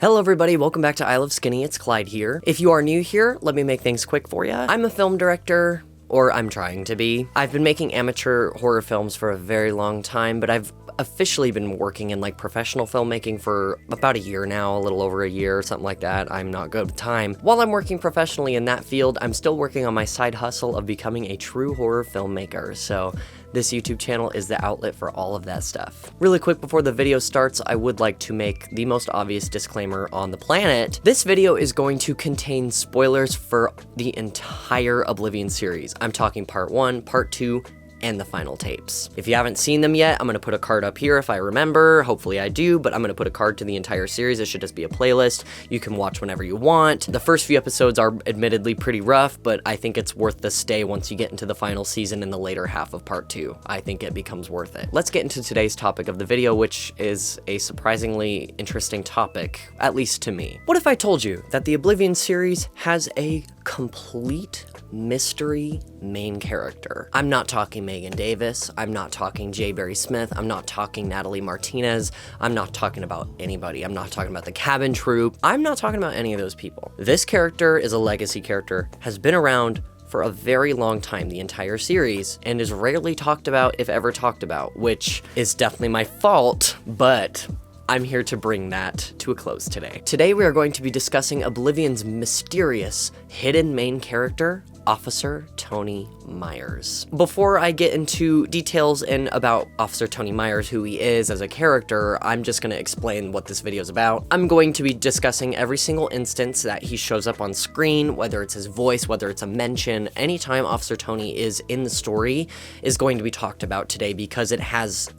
Hello everybody, welcome back to IsleOfSkinny, it's Clyde here. If you are new here, let me make things quick for you. I'm a film director, or I'm trying to be. I've been making amateur horror films for a very long time, but I've officially been working in professional filmmaking for about a year now, a little over a year, something like that. I'm not good with time. While I'm working professionally in that field, I'm still working on my side hustle of becoming a true horror filmmaker, so this YouTube channel is the outlet for all of that stuff. Really quick before the video starts, I would like to make the most obvious disclaimer on the planet. This video is going to contain spoilers for the entire Oblivion series. I'm talking part 1, part 2, and the final tapes. If you haven't seen them yet, I'm gonna put a card up here if I remember. Hopefully I do, but I'm gonna put a card to the entire series. It should just be a playlist. You can watch whenever you want. The first few episodes are admittedly pretty rough, but I think it's worth the stay once you get into the final season in the later half of part 2. I think it becomes worth it. Let's get into today's topic of the video, which is a surprisingly interesting topic, at least to me. What if I told you that the Oblivion series has a complete mystery main character? I'm not talking Megan Davis, I'm not talking J. Barry Smith, I'm not talking Natalie Martinez, I'm not talking about anybody, I'm not talking about the Cabin Troupe, I'm not talking about any of those people. This character is a legacy character, has been around for a very long time, the entire series, and is rarely talked about, if ever talked about, which is definitely my fault, but I'm here to bring that to a close today. Today we are going to be discussing Oblivion's mysterious, hidden main character, Officer Toni Myers. Before I get into details and about Officer Toni Myers, who he is as a character, I'm just gonna explain what this video is about. I'm going to be discussing every single instance that he shows up on screen, whether it's his voice, whether it's a mention. Anytime Officer Toni is in the story is going to be talked about today because it has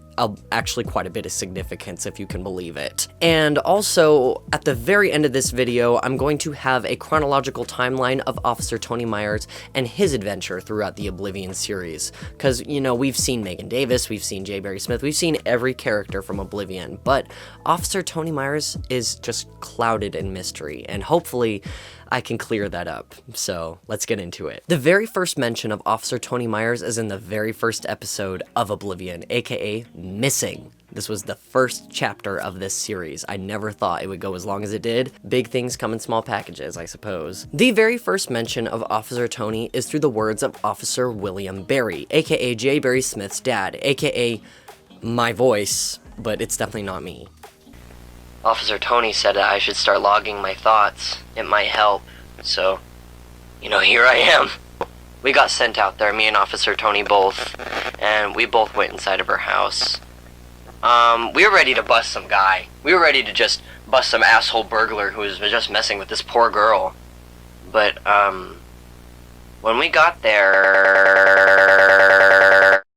actually quite a bit of significance, if you can believe it. And also, at the very end of this video, I'm going to have a chronological timeline of Officer Toni Myers and his adventure throughout the Oblivion series. Because, you know, we've seen Megan Davis, we've seen J. Barry Smith, we've seen every character from Oblivion, but Officer Toni Myers is just clouded in mystery, and hopefully I can clear that up. So let's get into it. The very first mention of Officer Toni Myers is in the very first episode of Oblivion, aka Missing. This was the first chapter of this series. I never thought it would go as long as it did. Big things come in small packages, I suppose. The very first mention of Officer Toni is through the words of Officer William Barry, aka J. Barry Smith's dad, aka my voice, but it's definitely not me. Officer Toni said that I should start logging my thoughts. It might help. So, you know, here I am. We got sent out there, me and Officer Toni both, and we both went inside of her house. We were ready to bust some guy. We were ready to just bust some asshole burglar who was just messing with this poor girl. But, when we got there...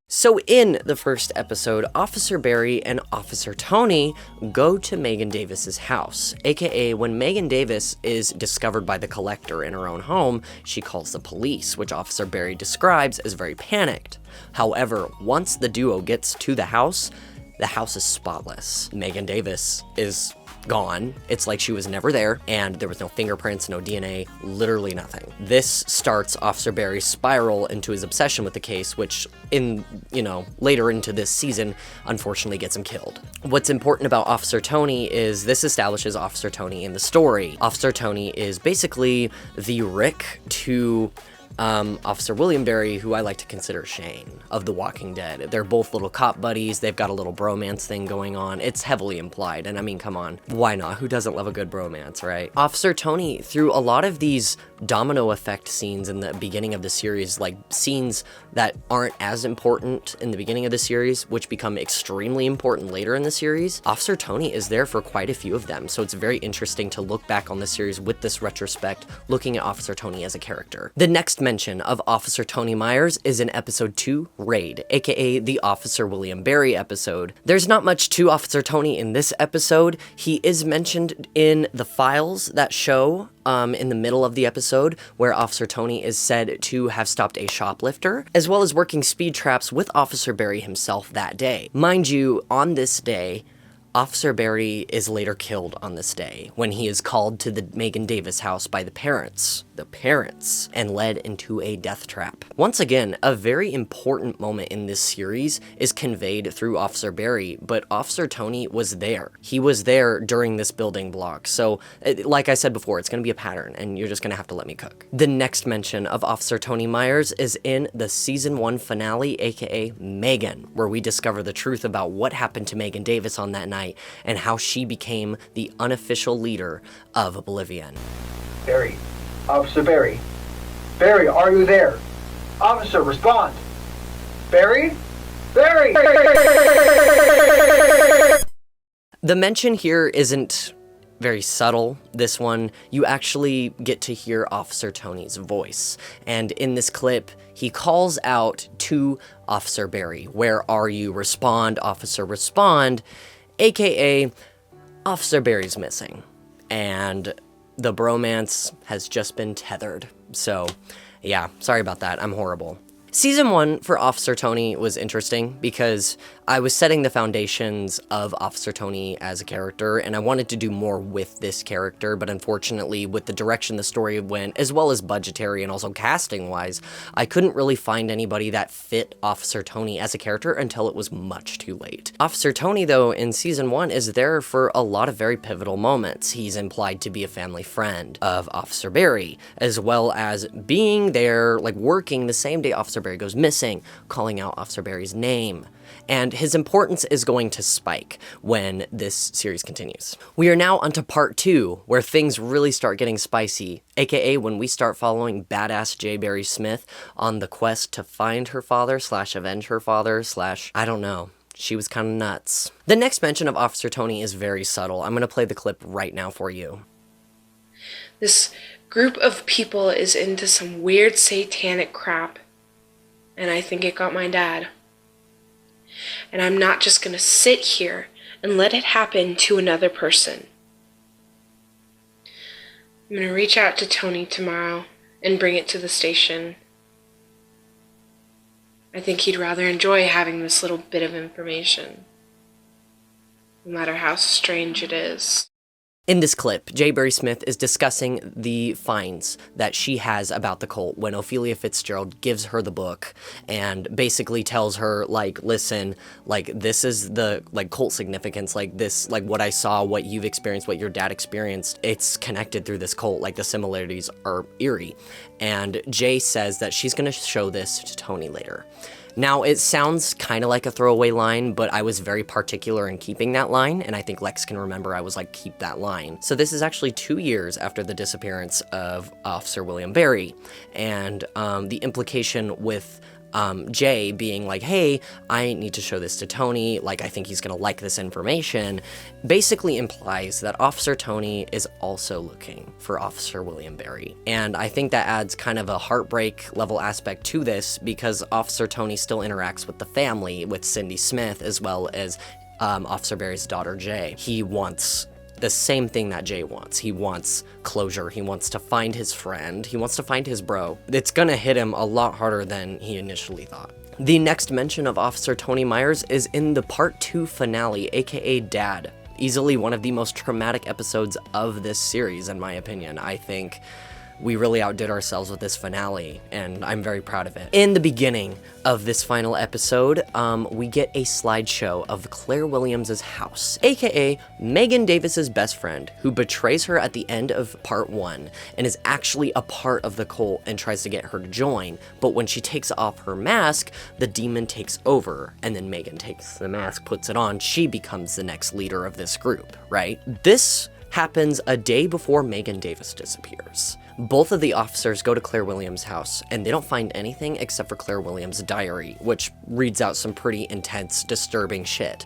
So in the first episode, Officer Barry and Officer Toni go to Megan Davis's house, aka when Megan Davis is discovered by the Collector in her own home, she calls the police, which Officer Barry describes as very panicked. However, once the duo gets to the house is spotless. Megan Davis is gone. It's like she was never there, and there was no fingerprints, no DNA, literally nothing. This starts Officer Barry's spiral into his obsession with the case, which later into this season, unfortunately gets him killed. What's important about Officer Toni is this establishes Officer Toni in the story. Officer Toni is basically the Rick to Officer William Barry, who I like to consider Shane of The Walking Dead. They're both little cop buddies. They've got a little bromance thing going on. It's heavily implied, and I mean, come on. Why not? Who doesn't love a good bromance, right? Officer Toni, through a lot of these domino effect scenes in the beginning of the series, like scenes that aren't as important in the beginning of the series, which become extremely important later in the series, Officer Toni is there for quite a few of them. So it's very interesting to look back on the series with this retrospect, looking at Officer Toni as a character. The next mention of Officer Toni Myers is in episode 2, Raid, aka the Officer William Barry episode. There's not much to Officer Toni in this episode. He is mentioned in the files that show in the middle of the episode, where Officer Toni is said to have stopped a shoplifter, as well as working speed traps with Officer Barry himself that day. Mind you, on this day, Officer Barry is later killed on this day when he is called to the Megan Davis house by the parents, and led into a death trap. Once again, a very important moment in this series is conveyed through Officer Barry, but Officer Toni was there. He was there during this building block, so like I said before, it's going to be a pattern, and you're just going to have to let me cook. The next mention of Officer Toni Myers is in the Season 1 finale, aka Megan, where we discover the truth about what happened to Megan Davis on that night and how she became the unofficial leader of Oblivion. Barry. Officer Barry. Barry, are you there? Officer, respond. Barry? Barry! The mention here isn't very subtle. This one, you actually get to hear Officer Toni's voice. And in this clip, he calls out to Officer Barry, "Where are you? Respond, officer, respond." AKA, Officer Barry's missing. And the bromance has just been tethered. So, yeah, sorry about that. I'm horrible. Season 1 for Officer Toni was interesting because I was setting the foundations of Officer Toni as a character, and I wanted to do more with this character, but unfortunately, with the direction the story went, as well as budgetary and also casting-wise, I couldn't really find anybody that fit Officer Toni as a character until it was much too late. Officer Toni, though, in Season 1 is there for a lot of very pivotal moments. He's implied to be a family friend of Officer Barry, as well as being there, like working the same day Officer Barry goes missing, calling out Officer Barry's name. And his importance is going to spike when this series continues. We are now onto part 2, where things really start getting spicy, aka when we start following badass J. Barry Smith on the quest to find her father / avenge her father / I don't know. She was kind of nuts. The next mention of Officer Toni is very subtle. I'm gonna play the clip right now for you. This group of people is into some weird satanic crap, and I think it got my dad. And I'm not just gonna sit here and let it happen to another person. I'm gonna reach out to Toni tomorrow and bring it to the station. I think he'd rather enjoy having this little bit of information, no matter how strange it is. In this clip, J. Barry Smith is discussing the finds that she has about the cult when Ophelia Fitzgerald gives her the book and basically tells her, like, listen, like, this is the, like, cult significance, like, this, like, what I saw, what you've experienced, what your dad experienced, it's connected through this cult, like, the similarities are eerie. And Jay says that she's gonna show this to Toni later. Now, it sounds kind of like a throwaway line, but I was very particular in keeping that line, and I think Lex can remember I was like, keep that line. So this is actually 2 years after the disappearance of Officer William Barry, and the implication with Jay being like, hey, I need to show this to Toni, like, I think he's gonna like this information, basically implies that Officer Toni is also looking for Officer William Barry. And I think that adds kind of a heartbreak level aspect to this because Officer Toni still interacts with the family, with Cindy Smith, as well as Officer Barry's daughter, Jay. He wants the same thing that Jay wants. He wants closure. He wants to find his friend. He wants to find his bro. It's gonna hit him a lot harder than he initially thought. The next mention of Officer Toni Myers is in the Part 2 finale, aka Dad. Easily one of the most traumatic episodes of this series, in my opinion. I think we really outdid ourselves with this finale, and I'm very proud of it. In the beginning of this final episode, we get a slideshow of Claire Williams' house, aka Megan Davis's best friend, who betrays her at the end of part 1 and is actually a part of the cult and tries to get her to join, but when she takes off her mask, the demon takes over, and then Megan takes the mask, puts it on, she becomes the next leader of this group, right? This happens a day before Megan Davis disappears. Both of the officers go to Claire Williams' house, and they don't find anything except for Claire Williams' diary, which reads out some pretty intense, disturbing shit.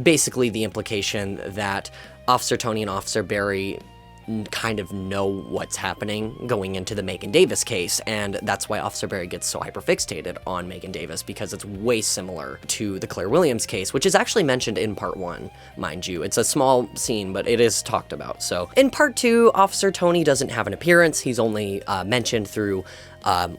Basically, the implication that Officer Toni and Officer Barry kind of know what's happening going into the Megan Davis case, and that's why Officer Berry gets so hyperfixated on Megan Davis, because it's way similar to the Claire Williams case, which is actually mentioned in part 1, mind you. It's a small scene, but it is talked about. So in part 2, Officer Toni doesn't have an appearance. He's only mentioned through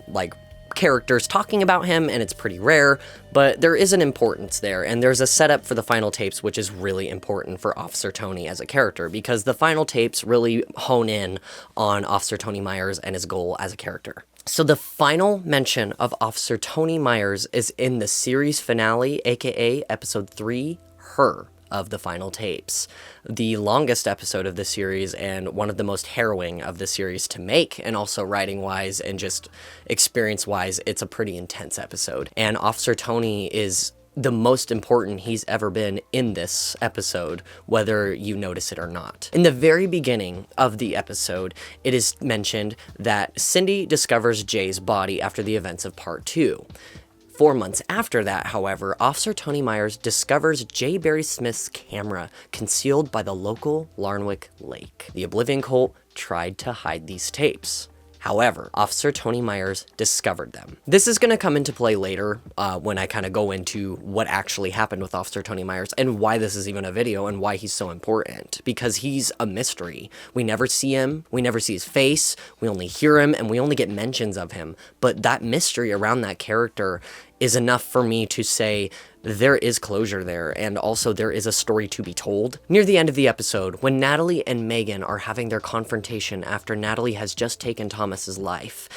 like characters talking about him, and it's pretty rare, but there is an importance there, and there's a setup for the final tapes which is really important for Officer Toni as a character, because the final tapes really hone in on Officer Toni Myers and his goal as a character. So the final mention of Officer Toni Myers is in the series finale, aka episode 3, Her, of the final tapes. The longest episode of the series and one of the most harrowing of the series to make, and also writing-wise and just experience-wise, it's a pretty intense episode. And Officer Toni is the most important he's ever been in this episode, whether you notice it or not. In the very beginning of the episode, it is mentioned that Cindy discovers Jay's body after the events of part 2. 4 months after that, however, Officer Toni Myers discovers J. Barry Smith's camera concealed by the local Larnwick Lake. The Oblivion cult tried to hide these tapes. However, Officer Toni Myers discovered them. This is going to come into play later when I kind of go into what actually happened with Officer Toni Myers and why this is even a video and why he's so important, because he's a mystery. We never see him, we never see his face, we only hear him, and we only get mentions of him. But that mystery around that character is enough for me to say there is closure there, and also there is a story to be told. Near the end of the episode, when Natalie and Megan are having their confrontation after Natalie has just taken Thomas's life,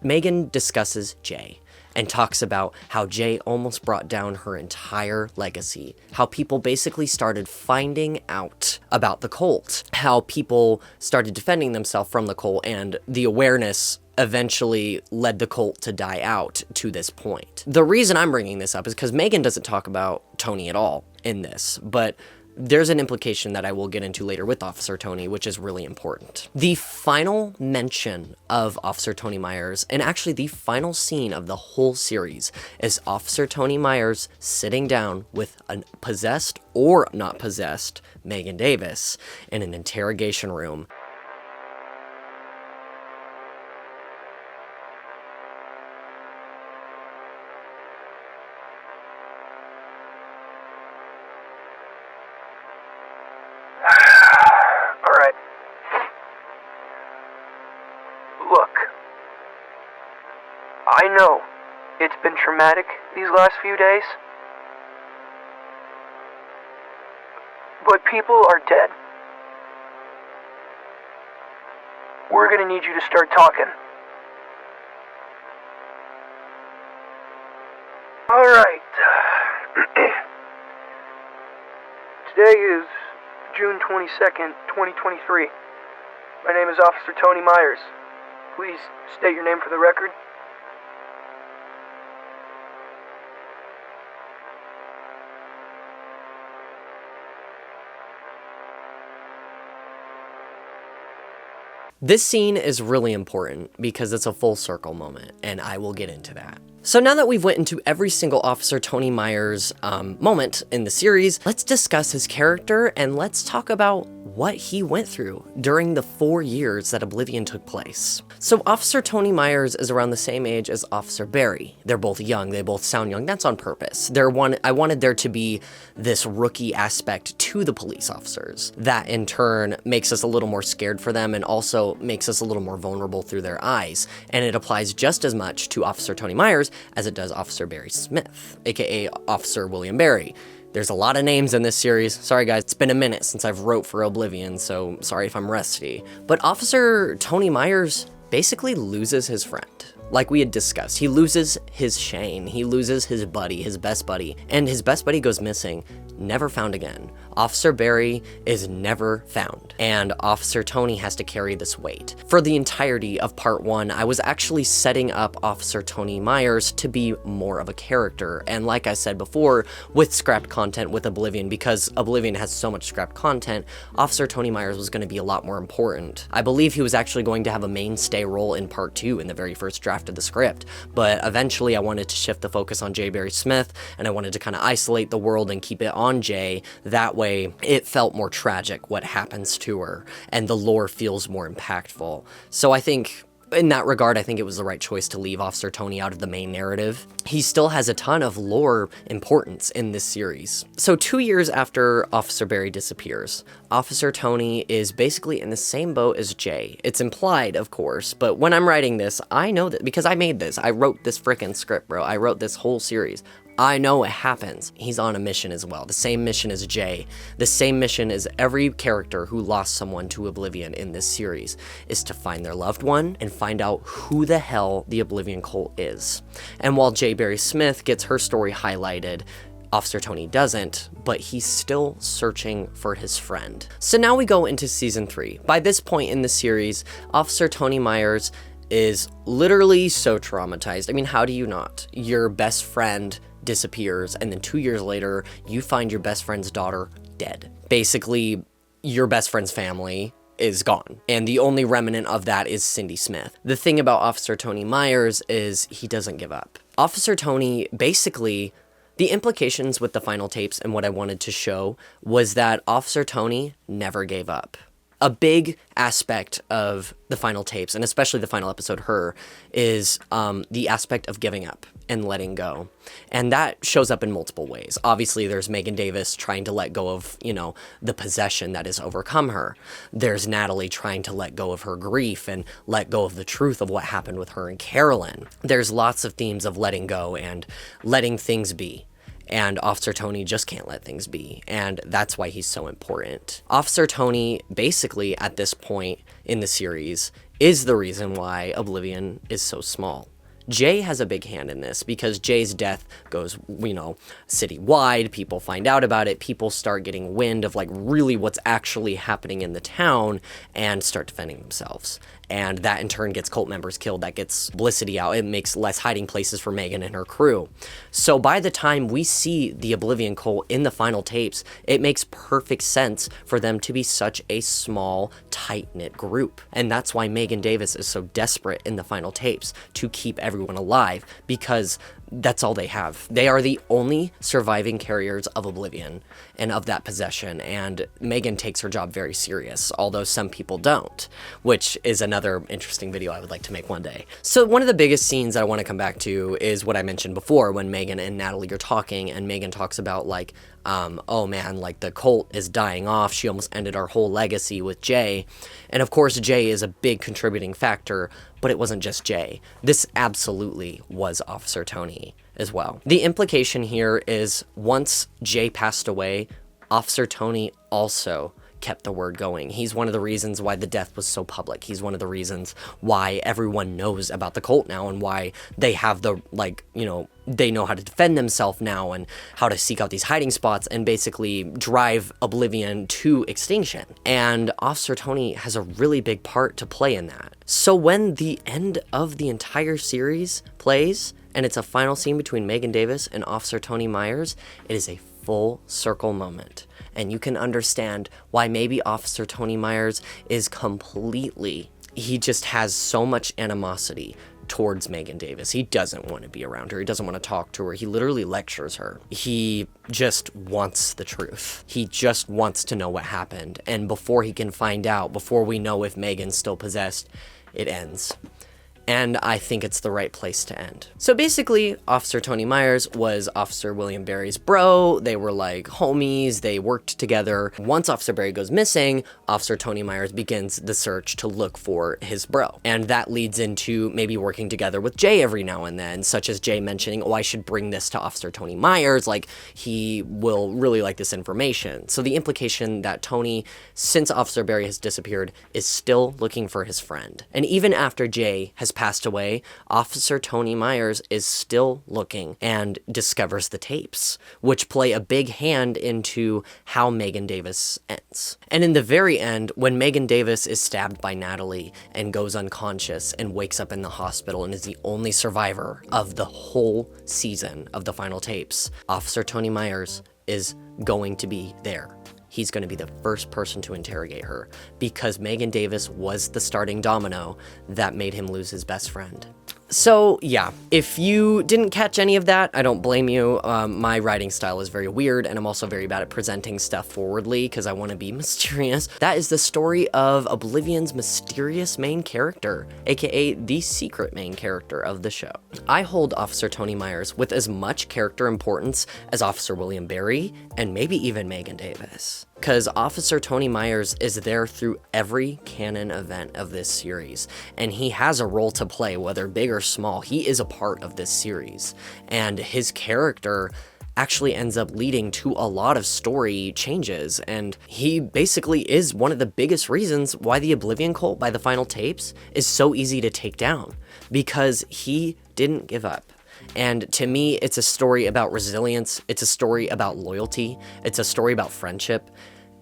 Megan discusses Jay and talks about how Jay almost brought down her entire legacy, how people basically started finding out about the cult, how people started defending themselves from the cult, and the awareness eventually led the cult to die out to this point. The reason I'm bringing this up is because Megan doesn't talk about Toni at all in this, but there's an implication that I will get into later with Officer Toni, which is really important. The final mention of Officer Toni Myers, and actually the final scene of the whole series, is Officer Toni Myers sitting down with a possessed or not possessed Megan Davis in an interrogation room. I know it's been traumatic these last few days, but people are dead. We're gonna need you to start talking. Alright. Today is June 22nd, 2023. My name is Officer Toni Myers. Please state your name for the record. This scene is really important because it's a full circle moment, and I will get into that. So now that we've went into every single Officer Toni Myers moment in the series, let's discuss his character and let's talk about what he went through during the 4 years that Oblivion took place. So Officer Toni Myers is around the same age as Officer Berry. They're both young, they both sound young, that's on purpose. I wanted there to be this rookie aspect to the police officers that in turn makes us a little more scared for them and also makes us a little more vulnerable through their eyes. And it applies just as much to Officer Toni Myers as it does Officer Barry Smith, aka Officer William Berry. There's a lot of names in this series. Sorry guys, it's been a minute since I've wrote for Oblivion, so sorry if I'm rusty. But Officer Toni Myers basically loses his friend. Like we had discussed, he loses his Shane, he loses his buddy, his best buddy, and his best buddy goes missing, never found again. Officer Berry is never found, and Officer Toni has to carry this weight. For the entirety of part 1, I was actually setting up Officer Toni Myers to be more of a character, and like I said before, with scrapped content with Oblivion, because Oblivion has so much scrapped content, Officer Toni Myers was going to be a lot more important. I believe he was actually going to have a mainstay role in part 2 in the very first draft drafted the script. But eventually I wanted to shift the focus on J. Barry Smith, and I wanted to kind of isolate the world and keep it on Jay. That way it felt more tragic what happens to her, and the lore feels more impactful. So I think in that regard, I think it was the right choice to leave Officer Toni out of the main narrative. He still has a ton of lore importance in this series. So 2 years after Officer Barry disappears, Officer Toni is basically in the same boat as Jay. It's implied, of course, but when I'm writing this, I know that because I made this. I wrote this frickin' script, bro. I wrote this whole series. I know it happens. He's on a mission as well. The same mission as Jay. The same mission as every character who lost someone to Oblivion in this series, is to find their loved one and find out who the hell the Oblivion cult is. And while J. Barry Smith gets her story highlighted, Officer Toni doesn't, but he's still searching for his friend. So now we go into season 3. By this point in the series, Officer Toni Myers is literally so traumatized. I mean, how do you not? Your best friend disappears, and then 2 years later, you find your best friend's daughter dead. Basically, your best friend's family is gone, and the only remnant of that is Cindy Smith. The thing about Officer Toni Myers is he doesn't give up. Officer Toni, basically, the implications with the final tapes and what I wanted to show was that Officer Toni never gave up. A big aspect of the final tapes, and especially the final episode, Her, is the aspect of giving up and letting go. And that shows up in multiple ways. Obviously, there's Megan Davis trying to let go of, the possession that has overcome her. There's Natalie trying to let go of her grief and let go of the truth of what happened with her and Carolyn. There's lots of themes of letting go and letting things be. And Officer Toni just can't let things be, and that's why he's so important. Officer Toni, basically, at this point in the series, is the reason why Oblivion is so small. Jay has a big hand in this, because Jay's death goes, citywide, people find out about it, people start getting wind of, really what's actually happening in the town, and start defending themselves. And that in turn gets cult members killed, that gets publicity out, it makes less hiding places for Megan and her crew. So by the time we see the Oblivion cult in the final tapes, it makes perfect sense for them to be such a small, tight-knit group. And that's why Megan Davis is so desperate in the final tapes to keep everyone alive, because that's all they have. They are the only surviving carriers of Oblivion and of that possession, and Megan takes her job very serious, although some people don't, which is another interesting video I would like to make one day. So one of the biggest scenes that I want to come back to is what I mentioned before, when Megan and Natalie are talking, and Megan talks about oh man, the cult is dying off, she almost ended our whole legacy with Jay. And of course Jay is a big contributing factor, but it wasn't just Jay. This absolutely was Officer Toni as well. The implication here is once Jay passed away, Officer Toni also kept the word going. He's one of the reasons why the death was so public. He's one of the reasons why everyone knows about the cult now, and why they have the, they know how to defend themselves now and how to seek out these hiding spots and basically drive Oblivion to extinction. And Officer Toni has a really big part to play in that. So when the end of the entire series plays, and it's a final scene between Megan Davis and Officer Toni Myers, it is a full circle moment. And you can understand why maybe Officer Toni Myers is he just has so much animosity towards Megan Davis. He doesn't want to be around her. He doesn't want to talk to her. He literally lectures her. He just wants the truth. He just wants to know what happened. And before he can find out, before we know if Megan's still possessed, it ends. And I think it's the right place to end. So basically, Officer Toni Myers was Officer William Barry's bro. They were homies. They worked together. Once Officer Barry goes missing, Officer Toni Myers begins the search to look for his bro. And that leads into maybe working together with Jay every now and then, such as Jay mentioning, I should bring this to Officer Toni Myers. He will really like this information. So the implication that Toni, since Officer Barry has disappeared, is still looking for his friend. And even after Jay has passed away, Officer Toni Myers is still looking and discovers the tapes, which play a big hand into how Megan Davis ends. And in the very end, when Megan Davis is stabbed by Natalie and goes unconscious and wakes up in the hospital and is the only survivor of the whole season of the final tapes, Officer Toni Myers is going to be there. He's going to be the first person to interrogate her, because Megan Davis was the starting domino that made him lose his best friend. So yeah, if you didn't catch any of that, I don't blame you. My writing style is very weird, and I'm also very bad at presenting stuff forwardly because I want to be mysterious. That is the story of Oblivion's mysterious main character, aka the secret main character of the show. I hold Officer Toni Myers with as much character importance as Officer William Barry, and maybe even Megan Davis. Because Officer Toni Myers is there through every canon event of this series, and he has a role to play, whether big or small. He is a part of this series, and his character actually ends up leading to a lot of story changes, and he basically is one of the biggest reasons why the Oblivion cult by the final tapes is so easy to take down, because he didn't give up. And to me, it's a story about resilience, it's a story about loyalty, it's a story about friendship,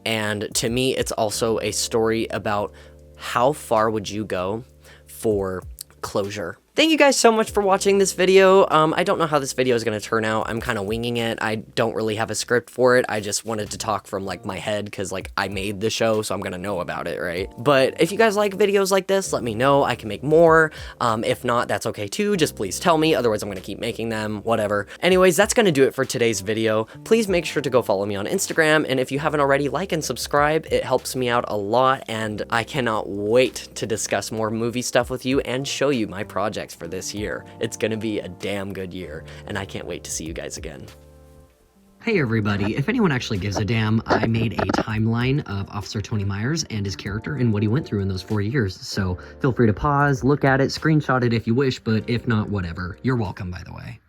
and to me, it's also a story about how far would you go for closure. Thank you guys so much for watching this video. I don't know how this video is going to turn out. I'm kind of winging it. I don't really have a script for it. I just wanted to talk from like my head because like I made the show, so I'm going to know about it, right? But if you guys like videos like this, let me know. I can make more. If not, that's okay too. Just please tell me. Otherwise, I'm going to keep making them, whatever. Anyways, that's going to do it for today's video. Please make sure to go follow me on Instagram. And if you haven't already, like and subscribe. It helps me out a lot. And I cannot wait to discuss more movie stuff with you and show you my projects for this year. It's gonna be a damn good year, and I can't wait to see you guys again. Hey everybody, if anyone actually gives a damn, I made a timeline of Officer Toni Myers and his character and what he went through in those 4 years, so feel free to pause, look at it, screenshot it if you wish, but if not, whatever. You're welcome, by the way.